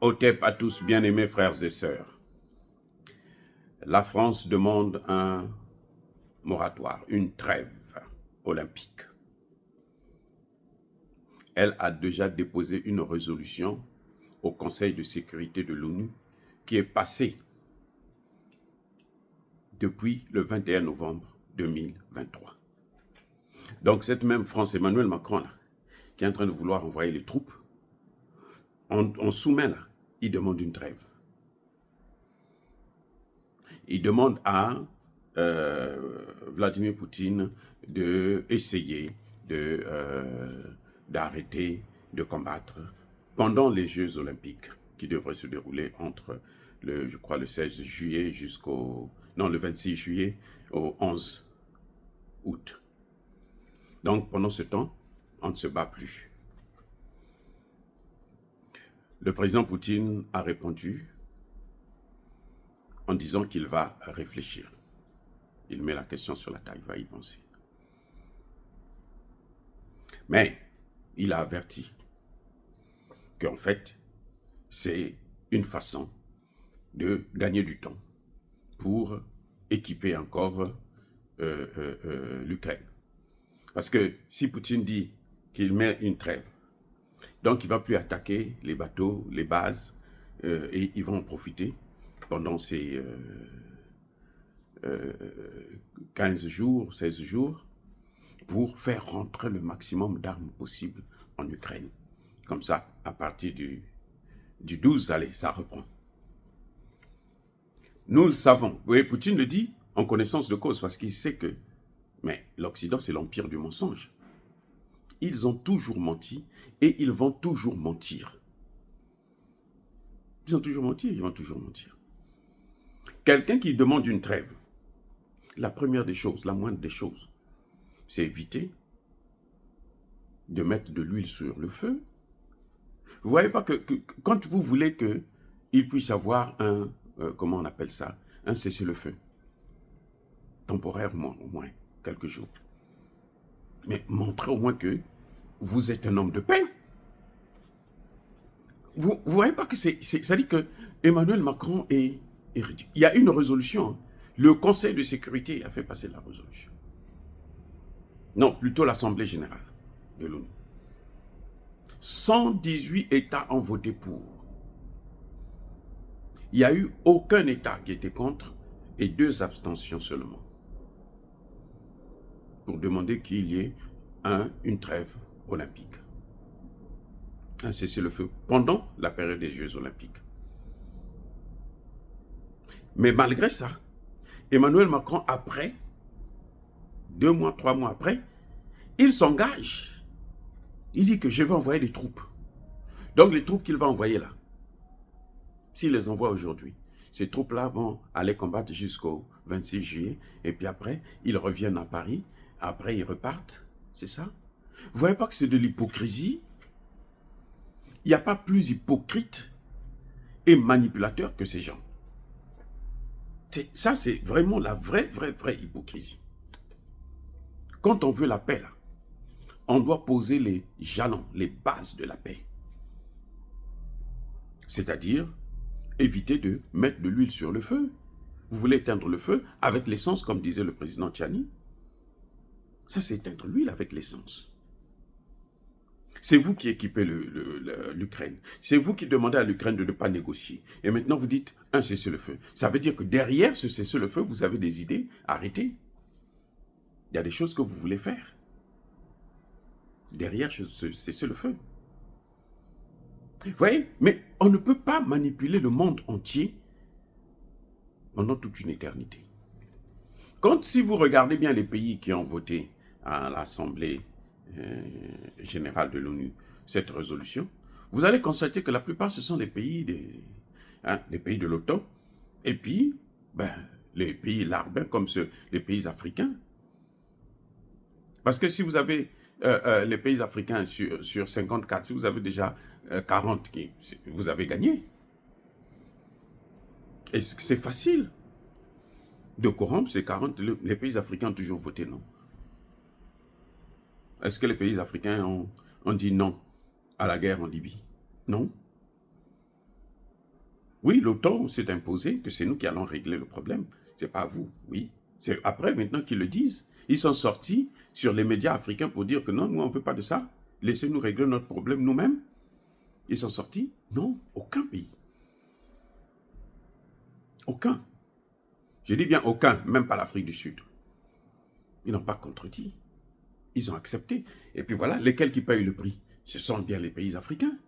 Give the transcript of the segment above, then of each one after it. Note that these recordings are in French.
Otep à tous, bien-aimés frères et sœurs. La France demande un moratoire, une trêve olympique. Elle a déjà déposé une résolution au Conseil de sécurité de l'ONU qui est passée depuis le 21 novembre 2023. Donc cette même France, Emmanuel Macron, là, qui est en train de vouloir envoyer les troupes, on soumet là, il demande une trêve. Il demande à Vladimir Poutine d'essayer d'arrêter de combattre pendant les Jeux Olympiques qui devraient se dérouler entre je crois, le 16 juillet le 26 juillet au 11 août. Donc, pendant ce temps, on ne se bat plus. Le président Poutine a répondu en disant qu'il va réfléchir. Il met la question sur la table, il va y penser. Mais il a averti qu'en fait, c'est une façon de gagner du temps pour équiper encore l'Ukraine. Parce que si Poutine dit qu'il met une trêve, donc il ne va plus attaquer les bateaux, les bases, et ils vont en profiter pendant ces 15 jours, 16 jours, pour faire rentrer le maximum d'armes possible en Ukraine. Comme ça, à partir du 12, allez, ça reprend. Nous le savons. Oui, Poutine le dit en connaissance de cause, parce qu'il sait que mais l'Occident, c'est l'empire du mensonge. Ils ont toujours menti et ils vont toujours mentir. Ils ont toujours menti, ils vont toujours mentir. Quelqu'un qui demande une trêve, la première des choses, la moindre des choses, c'est éviter de mettre de l'huile sur le feu. Vous ne voyez pas que quand vous voulez qu'il puisse avoir un, comment on appelle ça, un cessez-le-feu, temporairement au moins, quelques jours. Mais montrez au moins que vous êtes un homme de paix. Vous ne voyez pas que ça dit que Emmanuel Macron est ridicule. Il y a une résolution. Hein. Le Conseil de sécurité a fait passer la résolution. Non, plutôt l'Assemblée générale de l'ONU. 118 États ont voté pour. Il n'y a eu aucun État qui était contre et 2 abstentions seulement. Pour demander qu'il y ait une trêve olympique. Un cessez-le-feu pendant la période des Jeux olympiques. Mais malgré ça, Emmanuel Macron, après, 2 mois, 3 mois après, il s'engage. Il dit que je vais envoyer des troupes. Donc les troupes qu'il va envoyer là, s'il les envoie aujourd'hui, ces troupes-là vont aller combattre jusqu'au 26 juillet. Et puis après, ils reviennent à Paris. Après, ils repartent. C'est ça? Vous ne voyez pas que c'est de l'hypocrisie? Il n'y a pas plus hypocrite et manipulateur que ces gens. Ça, c'est vraiment la vraie hypocrisie. Quand on veut la paix, là, on doit poser les jalons, les bases de la paix. C'est-à-dire, éviter de mettre de l'huile sur le feu. Vous voulez éteindre le feu avec l'essence, comme disait le président Tchani. Ça, c'est éteindre l'huile avec l'essence. C'est vous qui équipez l'Ukraine. C'est vous qui demandez à l'Ukraine de ne pas négocier. Et maintenant, vous dites un cessez-le-feu. Ça veut dire que derrière ce cessez-le-feu, vous avez des idées. Arrêtez. Il y a des choses que vous voulez faire. Derrière ce cessez-le-feu. Vous voyez? Mais on ne peut pas manipuler le monde entier pendant toute une éternité. Si vous regardez bien les pays qui ont voté à l'Assemblée générale de l'ONU cette résolution, vous allez constater que la plupart, ce sont des pays des pays de l'OTAN, et puis les pays larbins comme les pays africains. Parce que si vous avez les pays africains sur 54, si vous avez déjà 40, vous avez gagné. Et c'est facile de corrompre ces 40. Les pays africains ont toujours voté non. Est-ce que les pays africains ont dit non à la guerre en Libye? Non. Oui, l'OTAN s'est imposé que c'est nous qui allons régler le problème. C'est pas vous, oui. C'est après, maintenant qu'ils le disent. Ils sont sortis sur les médias africains pour dire que non, nous, on ne veut pas de ça. Laissez-nous régler notre problème nous-mêmes. Ils sont sortis? Non, aucun pays. Aucun. Je dis bien aucun, même pas l'Afrique du Sud. Ils n'ont pas contredit. Ils ont accepté. Et puis voilà, lesquels qui payent le prix? Ce sont bien les pays africains.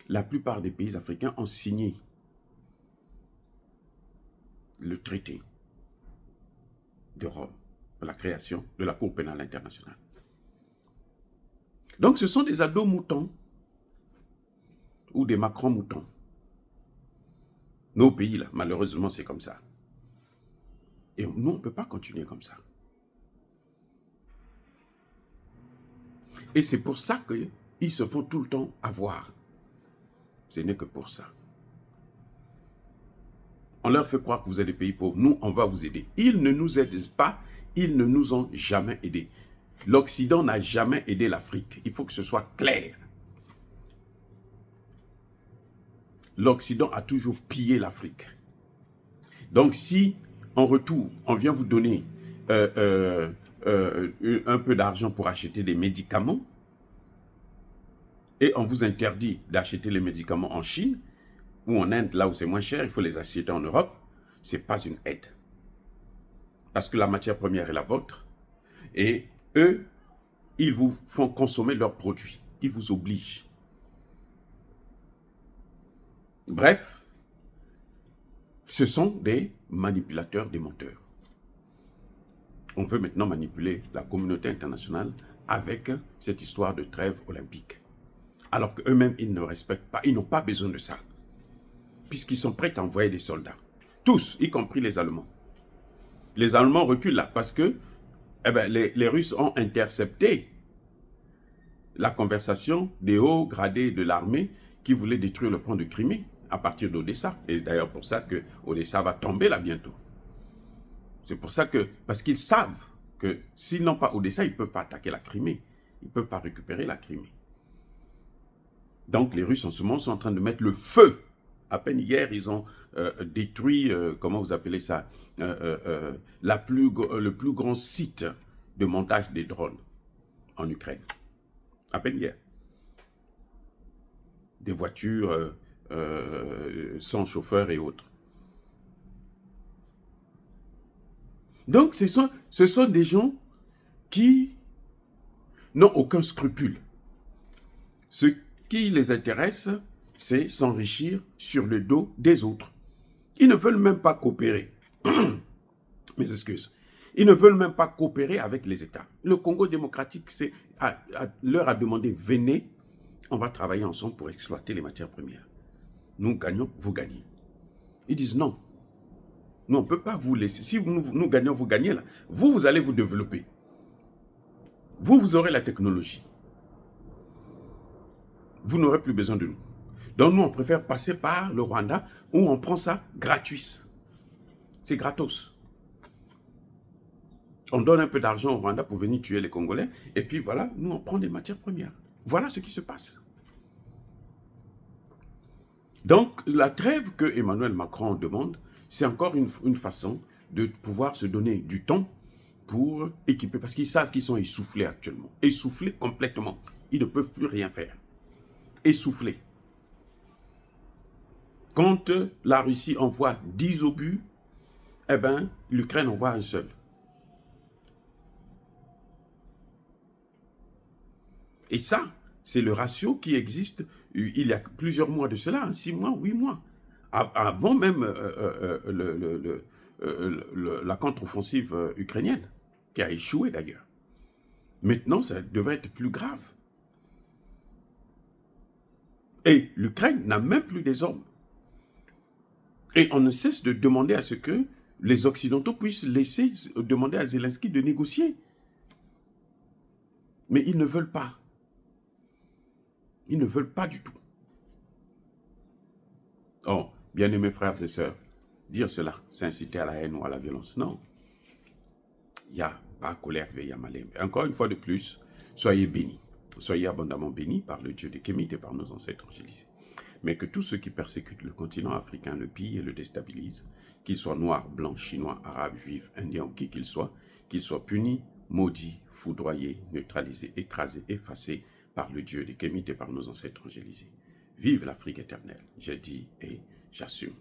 La plupart des pays africains ont signé le traité de Rome, de la création de la Cour pénale internationale. Donc ce sont des ados moutons ou des Macron moutons. Nos pays, là, malheureusement, c'est comme ça. Et nous, on ne peut pas continuer comme ça. Et c'est pour ça qu'ils se font tout le temps avoir. Ce n'est que pour ça. On leur fait croire que vous êtes des pays pauvres. Nous, on va vous aider. Ils ne nous aident pas. Ils ne nous ont jamais aidés. L'Occident n'a jamais aidé l'Afrique. Il faut que ce soit clair. L'Occident a toujours pillé l'Afrique. Donc si, en retour, on vient vous donner un peu d'argent pour acheter des médicaments, et on vous interdit d'acheter les médicaments en Chine, ou en Inde, là où c'est moins cher, il faut les acheter en Europe, ce n'est pas une aide. Parce que la matière première est la vôtre, et eux, ils vous font consommer leurs produits. Ils vous obligent. Bref, ce sont des manipulateurs, des menteurs. On veut maintenant manipuler la communauté internationale avec cette histoire de trêve olympique. Alors qu'eux-mêmes, ils ne respectent pas, ils n'ont pas besoin de ça. Puisqu'ils sont prêts à envoyer des soldats. Tous, y compris les Allemands. Les Allemands reculent là parce que les Russes ont intercepté la conversation des hauts gradés de l'armée qui voulaient détruire le pont de Crimée à partir d'Odessa. Et c'est d'ailleurs pour ça que Odessa va tomber là bientôt. C'est pour ça que, parce qu'ils savent que s'ils n'ont pas Odessa, ils ne peuvent pas attaquer la Crimée. Ils ne peuvent pas récupérer la Crimée. Donc les Russes en ce moment sont en train de mettre le feu. À peine hier, ils ont détruit, comment vous appelez ça, le plus grand site de montage des drones en Ukraine. À peine hier. Des voitures sans chauffeur et autres. Donc ce sont des gens qui n'ont aucun scrupule. Ce qui les intéresse, c'est s'enrichir sur le dos des autres. Ils ne veulent même pas coopérer. Mes excuses. Ils ne veulent même pas coopérer avec les États. Le Congo démocratique leur a demandé, venez, on va travailler ensemble pour exploiter les matières premières. Nous gagnons, vous gagnez. Ils disent non. Nous, on ne peut pas vous laisser. Si nous gagnons, vous gagnez là. Vous allez vous développer. Vous aurez la technologie. Vous n'aurez plus besoin de nous. Donc nous, on préfère passer par le Rwanda où on prend ça gratuit. C'est gratos. On donne un peu d'argent au Rwanda pour venir tuer les Congolais. Et puis voilà, nous, on prend des matières premières. Voilà ce qui se passe. Donc, la trêve que Emmanuel Macron demande, c'est encore une façon de pouvoir se donner du temps pour équiper. Parce qu'ils savent qu'ils sont essoufflés actuellement. Essoufflés complètement. Ils ne peuvent plus rien faire. Essoufflés. Quand la Russie envoie 10 obus, eh bien, l'Ukraine envoie un seul. Et ça, c'est le ratio qui existe il y a plusieurs mois de cela, 6 mois, 8 mois. Avant même la contre-offensive ukrainienne, qui a échoué d'ailleurs. Maintenant, ça devrait être plus grave. Et l'Ukraine n'a même plus des hommes. Et on ne cesse de demander à ce que les Occidentaux puissent laisser demander à Zelensky de négocier. Mais ils ne veulent pas. Ils ne veulent pas du tout. Oh, bien-aimés frères et sœurs, dire cela, c'est inciter à la haine ou à la violence. Non. Il n'y a pas colère, veille à malin. Encore une fois de plus, soyez bénis. Soyez abondamment bénis par le Dieu de Kémite et par nos ancêtres angélisés. mais que tous ceux qui persécutent le continent africain le pillent et le déstabilisent, qu'ils soient noirs, blancs, chinois, arabes, juifs, indiens ou qui qu'ils soient punis, maudits, foudroyés, neutralisés, écrasés, effacés par le Dieu des Kémites et par nos ancêtres angélisés. Vive l'Afrique éternelle, j'ai dit et j'assume.